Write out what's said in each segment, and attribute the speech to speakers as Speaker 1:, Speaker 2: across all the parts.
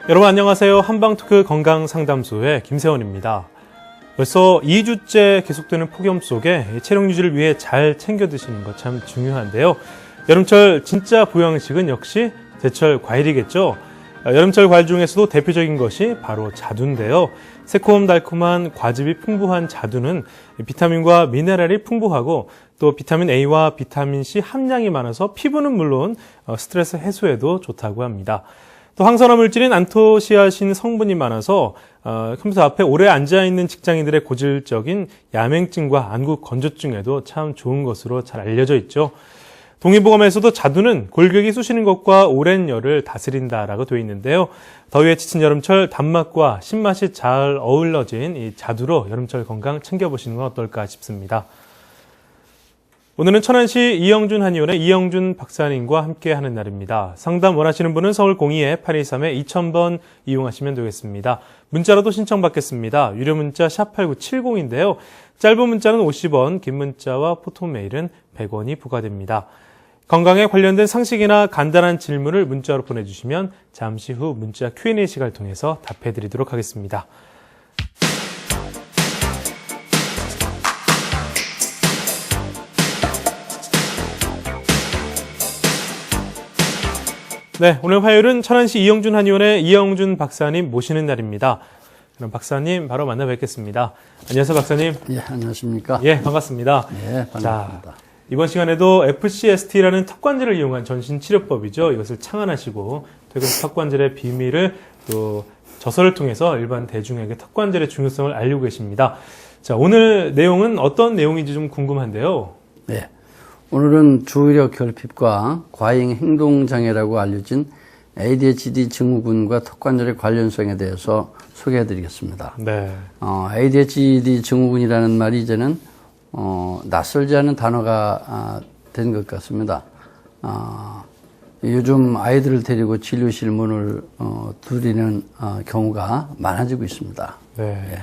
Speaker 1: 여러분 안녕하세요. 한방토크 건강상담소의 김세원입니다. 벌써 2주째 계속되는 폭염 속에 체력 유지를 위해 잘 챙겨 드시는 것 참 중요한데요. 여름철 진짜 보양식은 역시 제철 과일이겠죠. 여름철 과일 중에서도 대표적인 것이 바로 자두인데요. 새콤달콤한 과즙이 풍부한 자두는 비타민과 미네랄이 풍부하고 또 비타민 A와 비타민 C 함량이 많아서 피부는 물론 스트레스 해소에도 좋다고 합니다. 또 항산화 물질인 안토시아신 성분이 많아서 컴퓨터 앞에 오래 앉아있는 직장인들의 고질적인 야맹증과 안구 건조증에도 참 좋은 것으로 잘 알려져 있죠. 동의보감에서도 자두는 골격이 쑤시는 것과 오랜 열을 다스린다라고 되어 있는데요. 더위에 지친 여름철 단맛과 신맛이 잘 어우러진 이 자두로 여름철 건강 챙겨보시는 건 어떨까 싶습니다. 오늘은 천안시 이영준 한의원의 이영준 박사님과 함께하는 날입니다. 상담 원하시는 분은 서울 02-823-2000번 이용하시면 되겠습니다. 문자로도 신청받겠습니다. 유료 문자 샵8970인데요. 짧은 문자는 50원, 긴 문자와 포토메일은 100원이 부과됩니다. 건강에 관련된 상식이나 간단한 질문을 문자로 보내주시면 잠시 후 문자 Q&A 시간을 통해서 답해드리도록 하겠습니다. 네, 오늘 화요일은 천안시 이영준 한의원의 이영준 박사님 모시는 날입니다. 그럼 박사님 바로 만나 뵙겠습니다. 안녕하세요, 박사님.
Speaker 2: 예, 안녕하십니까?
Speaker 1: 예, 반갑습니다.
Speaker 2: 예, 반갑습니다.
Speaker 1: 자, 이번 시간에도 FCST라는 턱관절을 이용한 전신 치료법이죠. 이것을 창안하시고 최근 턱관절의 비밀을 또 저서를 통해서 일반 대중에게 턱관절의 중요성을 알리고 계십니다. 자, 오늘 내용은 어떤 내용인지 좀 궁금한데요.
Speaker 2: 네. 오늘은 주의력 결핍과 과잉 행동장애라고 알려진 ADHD 증후군과 턱관절의 관련성에 대해서 소개해 드리겠습니다.
Speaker 1: 네.
Speaker 2: ADHD 증후군이라는 말이 이제는 낯설지 않은 단어가 된 것 같습니다. 요즘 아이들을 데리고 진료실 문을 두드리는 경우가 많아지고 있습니다.
Speaker 1: 네. 예.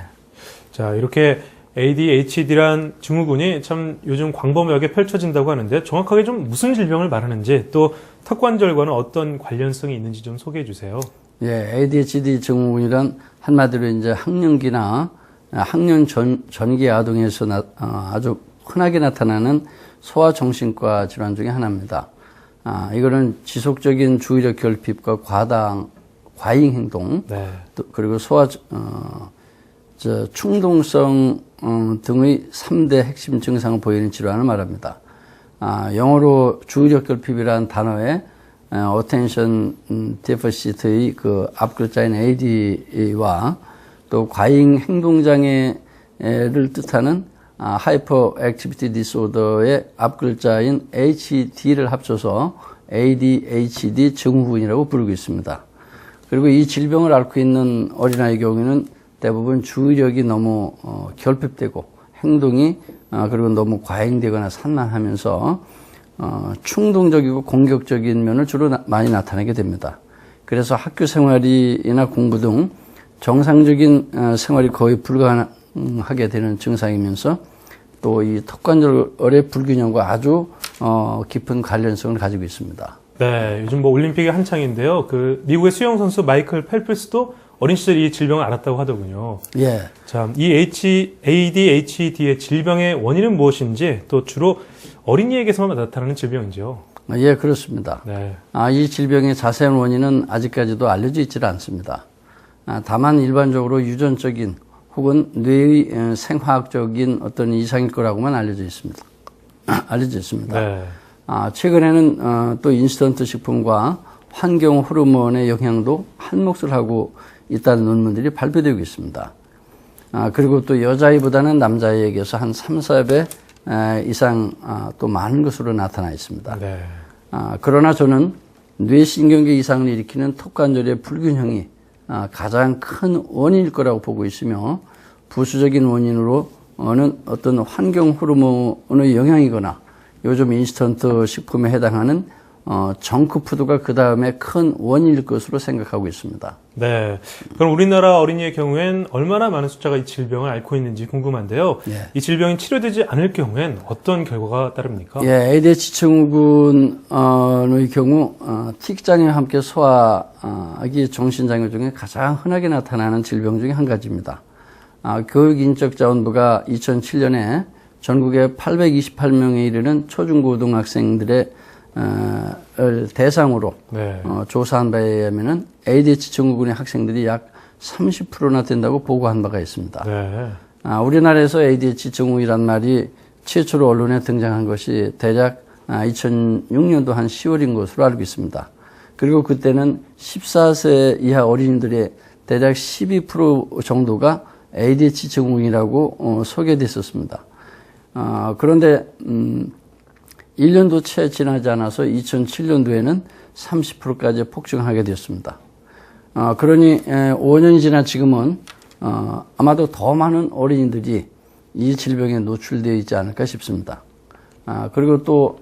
Speaker 1: 자, 이렇게 ADHD란 증후군이 참 요즘 광범위하게 펼쳐진다고 하는데 정확하게 좀 무슨 질병을 말하는지 또 턱관절과는 어떤 관련성이 있는지 좀 소개해 주세요.
Speaker 2: 예, ADHD 증후군이란 한마디로 이제 학령기나 학년 전기 아동에서 아주 흔하게 나타나는 소아정신과 질환 중에 하나입니다. 이거는 지속적인 주의력 결핍과 과잉 행동, 네. 그리고 충동성 등의 3대 핵심 증상을 보이는 질환을 말합니다. 영어로 주의력 결핍이라는 단어에 attention deficit의 그 앞글자인 AD와 또 과잉 행동장애를 뜻하는 hyperactivity disorder의 앞글자인 HD를 합쳐서 ADHD 증후군이라고 부르고 있습니다. 그리고 이 질병을 앓고 있는 어린아이의 경우에는 대부분 주의력이 너무 결핍되고 행동이 그리고 너무 과잉되거나 산만하면서 충동적이고 공격적인 면을 주로 많이 나타내게 됩니다. 그래서 학교 생활이나 공부 등 정상적인 생활이 거의 불가능하게 되는 증상이면서 또 이 턱관절의 불균형과 아주 깊은 관련성을 가지고 있습니다.
Speaker 1: 네, 요즘 뭐 올림픽이 한창인데요. 그 미국의 수영 선수 마이클 펠프스도 어린 시절 이 질병을 앓았다고 하더군요.
Speaker 2: 예.
Speaker 1: 자, 이 ADHD의 질병의 원인은 무엇인지 또 주로 어린이에게서만 나타나는 질병인지요?
Speaker 2: 예, 그렇습니다.
Speaker 1: 네.
Speaker 2: 이 질병의 자세한 원인은 아직까지도 알려져 있지 않습니다. 다만 일반적으로 유전적인 혹은 뇌의 생화학적인 어떤 이상일 거라고만 알려져 있습니다. 네. 최근에는 또 인스턴트 식품과 환경 호르몬의 영향도 한몫을 하고 있다는 논문들이 발표되고 있습니다. 그리고 또 여자아이보다는 남자아이에게서 한 3, 4배 이상 또 많은 것으로 나타나 있습니다.
Speaker 1: 네.
Speaker 2: 그러나 저는 뇌신경계 이상을 일으키는 턱관절의 불균형이 가장 큰 원인일 거라고 보고 있으며 부수적인 원인으로는 어떤 환경 호르몬의 영향이거나 요즘 인스턴트 식품에 해당하는 정크푸드가 그 다음에 큰 원인일 것으로 생각하고 있습니다.
Speaker 1: 네. 그럼 우리나라 어린이의 경우엔 얼마나 많은 숫자가 이 질병을 앓고 있는지 궁금한데요.
Speaker 2: 예.
Speaker 1: 이 질병이 치료되지 않을 경우엔 어떤 결과가 따릅니까?
Speaker 2: 예, ADHD 증후군의 경우 틱장애와 함께 소화기 정신장애 중에 가장 흔하게 나타나는 질병 중에 한 가지입니다. 교육인적자원부가 2007년에 전국에 828명에 이르는 초중고등학생들의 대상으로
Speaker 1: 네.
Speaker 2: 조사한 바에 의하면 ADHD 증후군의 학생들이 약 30%나 된다고 보고한 바가 있습니다.
Speaker 1: 네.
Speaker 2: 우리나라에서 ADHD 증후이란 말이 최초로 언론에 등장한 것이 대략 2006년도 한 10월인 것으로 알고 있습니다. 그리고 그때는 14세 이하 어린이들의 대략 12% 정도가 ADHD 증후군이라고 소개됐었습니다. 그런데 1년도 채 지나지 않아서 2007년도에는 30%까지 폭증하게 되었습니다. 그러니 5년이 지난 지금은 아마도 더 많은 어린이들이 이 질병에 노출되어 있지 않을까 싶습니다. 그리고 또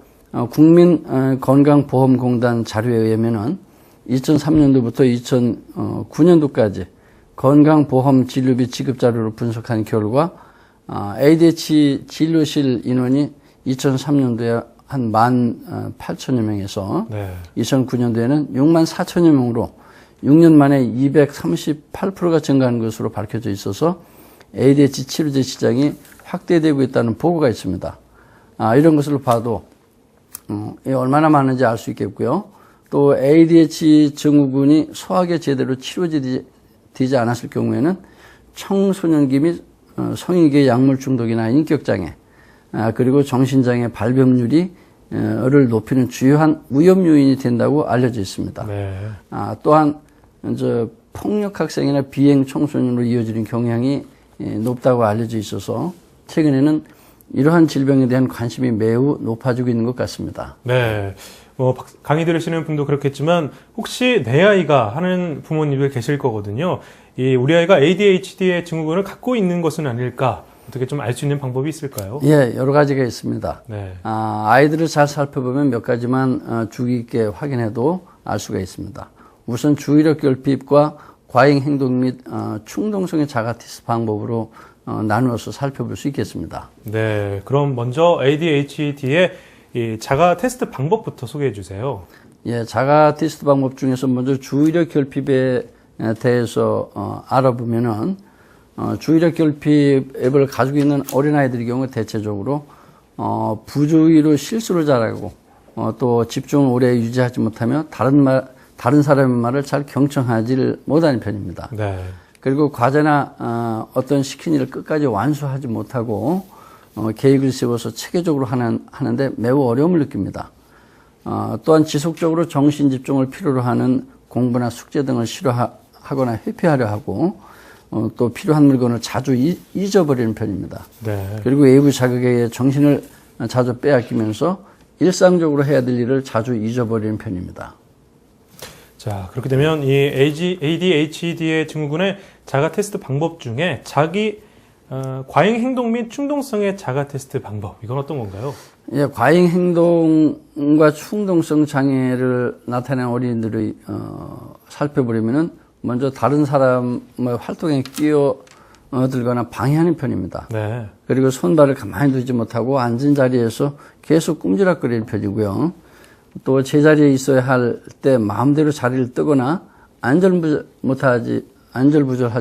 Speaker 2: 국민건강보험공단 자료에 의하면은 2003년도부터 2009년도까지 건강보험 진료비 지급 자료를 분석한 결과 ADHD 진료실 인원이 2003년도에 한 18,000여 명에서
Speaker 1: 네.
Speaker 2: 2009년도에는 64,000여 명으로 6년 만에 238%가 증가한 것으로 밝혀져 있어서 ADHD 치료제 시장이 확대되고 있다는 보고가 있습니다. 이런 것을 봐도 얼마나 많은지 알 수 있겠고요. 또 ADHD 증후군이 소화기에 제대로 치료되지 않았을 경우에는 청소년기 및 성인기의 약물 중독이나 인격장애, 그리고 정신장애 발병률을 높이는 주요한 위험 요인이 된다고 알려져 있습니다.
Speaker 1: 네.
Speaker 2: 또한 폭력 학생이나 비행 청소년으로 이어지는 경향이 높다고 알려져 있어서 최근에는 이러한 질병에 대한 관심이 매우 높아지고 있는 것 같습니다.
Speaker 1: 네. 강의 들으시는 분도 그렇겠지만 혹시 내 아이가 하는 부모님들 계실 거거든요. 우리 아이가 ADHD의 증후군을 갖고 있는 것은 아닐까? 어떻게 좀 알 수 있는 방법이 있을까요?
Speaker 2: 예, 여러 가지가 있습니다.
Speaker 1: 네.
Speaker 2: 아이들을 잘 살펴보면 몇 가지만 주의 깊게 확인해도 알 수가 있습니다. 우선 주의력 결핍과 과잉 행동 및 충동성의 자가 테스트 방법으로 나누어서 살펴볼 수 있겠습니다.
Speaker 1: 네. 그럼 먼저 ADHD의 이 자가 테스트 방법부터 소개해 주세요.
Speaker 2: 예, 자가 테스트 방법 중에서 먼저 주의력 결핍에 대해서 알아보면은 주의력 결핍을 가지고 있는 어린아이들의 경우 대체적으로 부주의로 실수를 잘하고 또 집중을 오래 유지하지 못하며 다른 사람의 말을 잘 경청하지 못하는 편입니다.
Speaker 1: 네.
Speaker 2: 그리고 과제나 어떤 시킨 일을 끝까지 완수하지 못하고 계획을 세워서 체계적으로 하는데 매우 어려움을 느낍니다. 또한 지속적으로 정신 집중을 필요로 하는 공부나 숙제 등을 싫어하거나 회피하려 하고 또 필요한 물건을 자주 잊어버리는 편입니다.
Speaker 1: 네.
Speaker 2: 그리고 외부 자극에 의해 정신을 자주 빼앗기면서 일상적으로 해야 될 일을 자주 잊어버리는 편입니다.
Speaker 1: 자, 그렇게 되면 이 ADHD의 증후군의 자가 테스트 방법 중에 과잉 행동 및 충동성의 자가 테스트 방법, 이건 어떤 건가요?
Speaker 2: 예, 과잉 행동과 충동성 장애를 나타내는 어린이들을 살펴보려면은 먼저 다른 사람의 활동에 끼어들거나 방해하는 편입니다.
Speaker 1: 네.
Speaker 2: 그리고 손발을 가만히 두지 못하고 앉은 자리에서 계속 꿈지락거리는 편이고요. 또 제자리에 있어야 할 때 마음대로 자리를 뜨거나 안절부절하지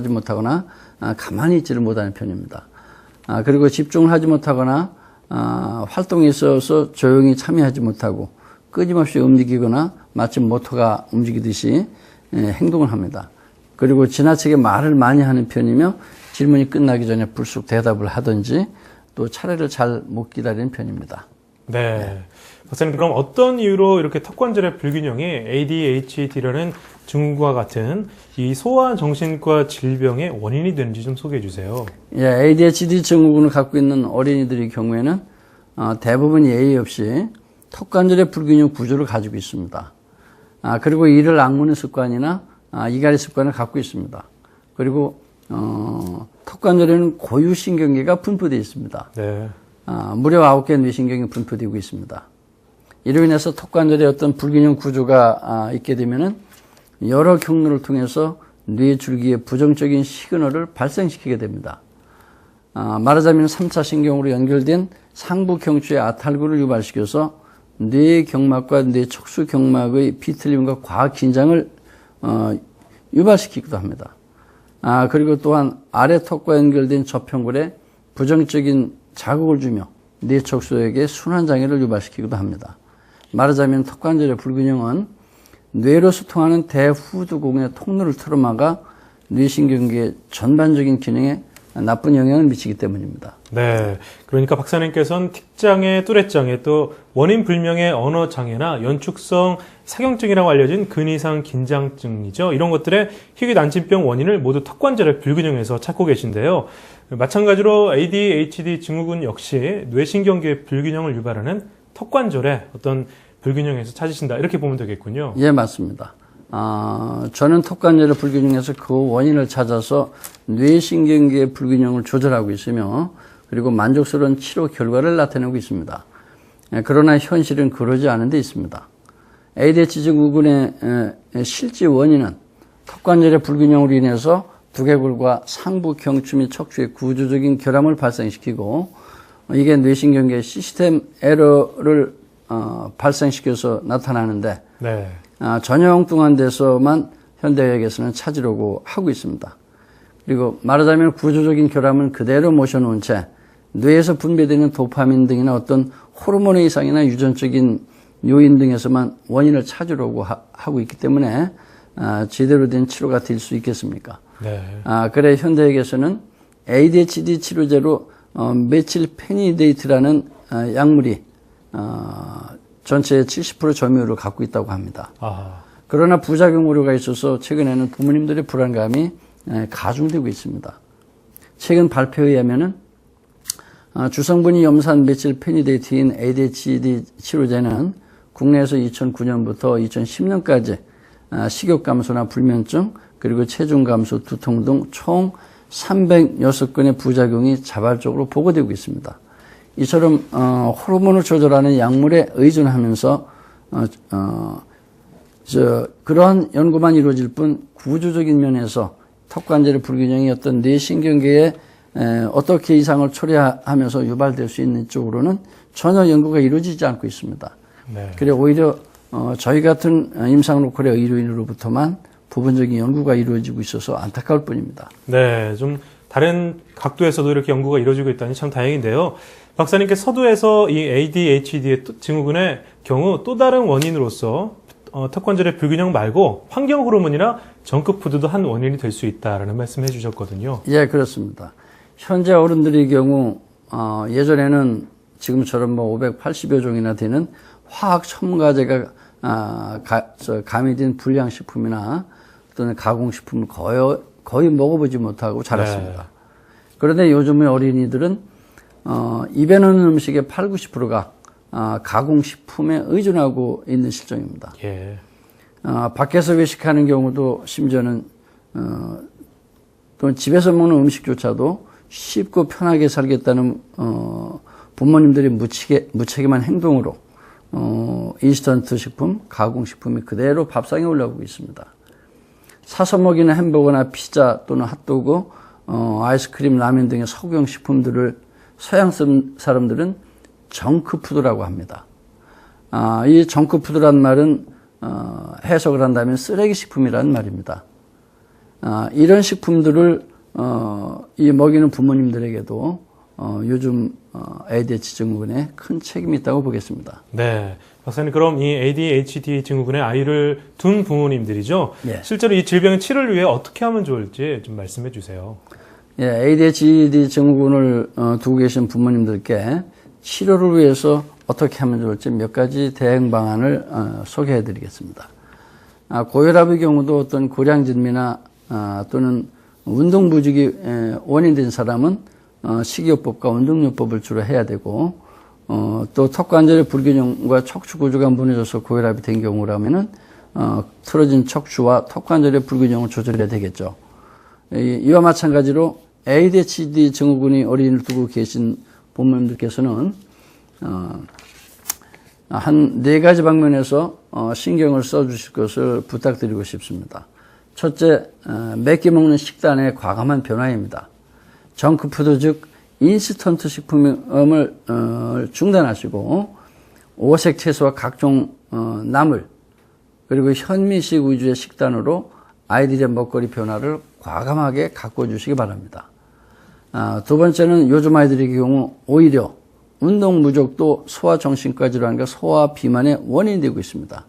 Speaker 2: 못하거나 가만히 있지를 못하는 편입니다. 그리고 집중을 하지 못하거나 활동에 있어서 조용히 참여하지 못하고 끊임없이 움직이거나 마치 모터가 움직이듯이 행동을 합니다. 그리고 지나치게 말을 많이 하는 편이며 질문이 끝나기 전에 불쑥 대답을 하든지 또 차례를 잘 못 기다리는 편입니다.
Speaker 1: 네. 박사님, 그럼 어떤 이유로 이렇게 턱관절의 불균형이 ADHD라는 증후군과 같은 이 소아 정신과 질병의 원인이 되는지 좀 소개해 주세요.
Speaker 2: 예, ADHD 증후군을 갖고 있는 어린이들의 경우에는 대부분 예의 없이 턱관절의 불균형 구조를 가지고 있습니다. 그리고 이를 악무는 습관이나 이갈의 습관을 갖고 있습니다. 그리고 턱관절에는 고유신경계가 분포되어 있습니다.
Speaker 1: 네.
Speaker 2: 무려 9개 뇌신경이 분포되고 있습니다. 이로 인해서 턱관절에 어떤 불균형 구조가 있게 되면은 여러 경로를 통해서 뇌 줄기에 부정적인 시그널을 발생시키게 됩니다. 말하자면 3차 신경으로 연결된 상부 경추의 아탈구를 유발시켜서 뇌 경막과 뇌 척수 경막의 비틀림과 과학 긴장을 유발시키기도 합니다. 그리고 또한 아래 턱과 연결된 저평골에 부정적인 자극을 주며 뇌 척수에게 순환장애를 유발시키기도 합니다. 말하자면 턱관절의 불균형은 뇌로 소통하는 대후두공의 통로를 틀어막아 뇌신경계의 전반적인 기능에 나쁜 영향을 미치기 때문입니다.
Speaker 1: 네. 그러니까 박사님께서는 틱장애, 뚜렛장애, 또 원인 불명의 언어장애나 연축성 사경증이라고 알려진 근이상 긴장증이죠. 이런 것들의 희귀 난치병 원인을 모두 턱관절의 불균형에서 찾고 계신데요. 마찬가지로 ADHD 증후군 역시 뇌신경계의 불균형을 유발하는 턱관절의 어떤 불균형에서 찾으신다. 이렇게 보면 되겠군요.
Speaker 2: 예, 맞습니다. 저는 턱관절의 불균형에서 그 원인을 찾아서 뇌신경계의 불균형을 조절하고 있으며 그리고 만족스러운 치료 결과를 나타내고 있습니다. 그러나 현실은 그러지 않은 데 있습니다. ADHD 증후군의 실제 원인은 턱관절의 불균형으로 인해서 두개골과 상부 경추 및 척추의 구조적인 결함을 발생시키고 이게 뇌신경계 시스템 에러를 발생시켜서 나타나는데
Speaker 1: 네.
Speaker 2: 전혀 엉뚱한 데서만 현대의학에서는 찾으려고 하고 있습니다. 그리고 말하자면 구조적인 결함은 그대로 모셔놓은 채 뇌에서 분비되는 도파민 등이나 어떤 호르몬의 이상이나 유전적인 요인 등에서만 원인을 찾으려고 하고 있기 때문에 제대로 된 치료가 될 수 있겠습니까?
Speaker 1: 네.
Speaker 2: 그래 현대의학에서는 ADHD 치료제로 메칠페니데이트라는 약물이 전체의 70% 점유율을 갖고 있다고 합니다. 그러나 부작용 우려가 있어서 최근에는 부모님들의 불안감이 가중되고 있습니다. 최근 발표에 의하면은 주성분이 염산 메칠페니데이트인 ADHD 치료제는 국내에서 2009년부터 2010년까지 식욕 감소나 불면증 그리고 체중 감소, 두통 등 총 306건의 부작용이 자발적으로 보고되고 있습니다. 이처럼 호르몬을 조절하는 약물에 의존하면서 그러한 연구만 이루어질 뿐 구조적인 면에서 턱관절의 불균형이 어떤 뇌신경계에 어떻게 이상을 초래하면서 유발될 수 있는 쪽으로는 전혀 연구가 이루어지지 않고 있습니다.
Speaker 1: 네.
Speaker 2: 그래 오히려 저희 같은 임상로컬의 의료인으로부터만 부분적인 연구가 이루어지고 있어서 안타까울 뿐입니다.
Speaker 1: 네, 좀 다른 각도에서도 이렇게 연구가 이루어지고 있다니 참 다행인데요. 박사님께 서두에서 이 ADHD의 증후군의 경우 또 다른 원인으로서 턱관절의 불균형 말고 환경 호르몬이나 정크푸드도 한 원인이 될 수 있다라는 말씀을 해주셨거든요.
Speaker 2: 예, 그렇습니다. 현재 어른들의 경우 예전에는 지금처럼 580여 종이나 되는 화학 첨가제가 가미된 불량식품이나 또는 가공식품을 거의 먹어보지 못하고 자랐습니다.
Speaker 1: 네.
Speaker 2: 그런데 요즘의 어린이들은 입에 넣는 음식의 80, 90%가 가공식품에 의존하고 있는 실정입니다.
Speaker 1: 예.
Speaker 2: 밖에서 외식하는 경우도 심지어는 또 집에서 먹는 음식조차도 쉽고 편하게 살겠다는 부모님들의 무책임한 행동으로 인스턴트 식품, 가공식품이 그대로 밥상에 올라오고 있습니다. 사서 먹이는 햄버거나 피자 또는 핫도그, 아이스크림, 라면 등의 소형 식품들을 서양 사람들은 정크푸드라고 합니다. 이 정크푸드란 말은 해석을 한다면 쓰레기 식품이라는 말입니다. 이런 식품들을 먹이는 부모님들에게도 요즘 ADHD 증후군에 큰 책임이 있다고 보겠습니다.
Speaker 1: 네. 박사님, 그럼 이 ADHD 증후군에 아이를 둔 부모님들이죠.
Speaker 2: 예.
Speaker 1: 실제로 이 질병의 치료를 위해 어떻게 하면 좋을지 좀 말씀해 주세요.
Speaker 2: 예, ADHD 증후군을 두고 계신 부모님들께 치료를 위해서 어떻게 하면 좋을지 몇 가지 대응 방안을 소개해 드리겠습니다. 고혈압의 경우도 어떤 고량진미나 또는 운동부족이 원인된 사람은 식이요법과 운동요법을 주로 해야 되고 또 턱관절의 불균형과 척추 구조가 무너져서 고혈압이 된 경우라면은 틀어진 척추와 턱관절의 불균형을 조절해야 되겠죠. 이와 마찬가지로 ADHD 증후군이 어린이를 두고 계신 부모님들께서는 한 4가지 방면에서 신경을 써주실 것을 부탁드리고 싶습니다. 첫째, 매끼 먹는 식단의 과감한 변화입니다. 정크푸드 즉 인스턴트 식품을 중단하시고 오색 채소와 각종 나물 그리고 현미식 위주의 식단으로 아이들의 먹거리 변화를 과감하게 가꿔주시기 바랍니다. 두 번째는 요즘 아이들의 경우 오히려 운동 부족도 소아정신과 질환과 소아 비만의 원인이 되고 있습니다.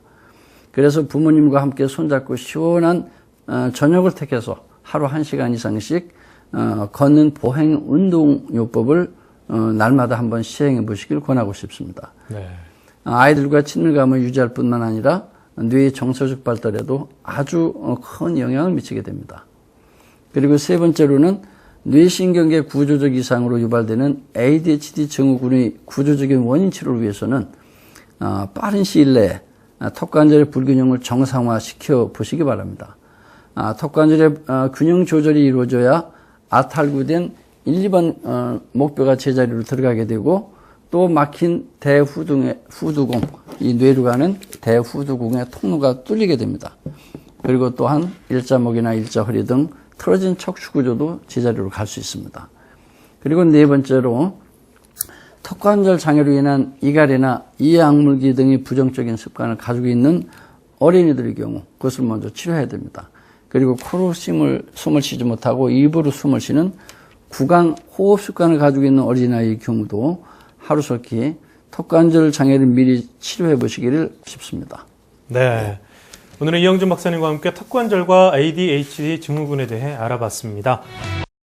Speaker 2: 그래서 부모님과 함께 손잡고 시원한 저녁을 택해서 하루 1시간 이상씩 걷는 보행 운동요법을 날마다 한번 시행해 보시길 권하고 싶습니다.
Speaker 1: 네.
Speaker 2: 아이들과 친밀감을 유지할 뿐만 아니라 뇌의 정서적 발달에도 아주 큰 영향을 미치게 됩니다. 그리고 세 번째로는 뇌신경계 구조적 이상으로 유발되는 ADHD 증후군의 구조적인 원인 치료를 위해서는 빠른 시일 내에 턱관절의 불균형을 정상화시켜 보시기 바랍니다. 턱관절의 균형 조절이 이루어져야 아탈구된 1, 2번 목뼈가 제자리로 들어가게 되고 또 막힌 후두공, 이 뇌로 가는 대후두공의 통로가 뚫리게 됩니다. 그리고 또한 일자목이나 일자허리 등 틀어진 척추구조도 제자리로 갈 수 있습니다. 그리고 네 번째로 턱관절 장애로 인한 이갈이나 이악물기 등의 부정적인 습관을 가지고 있는 어린이들의 경우 그것을 먼저 치료해야 됩니다. 그리고 코로 숨을 쉬지 못하고 입으로 숨을 쉬는 구강 호흡 습관을 가지고 있는 어린아이의 경우도 하루속히 턱관절 장애를 미리 치료해 보시기를 싶습니다.
Speaker 1: 네. 오늘은 이영준 박사님과 함께 턱관절과 ADHD 증후군에 대해 알아봤습니다.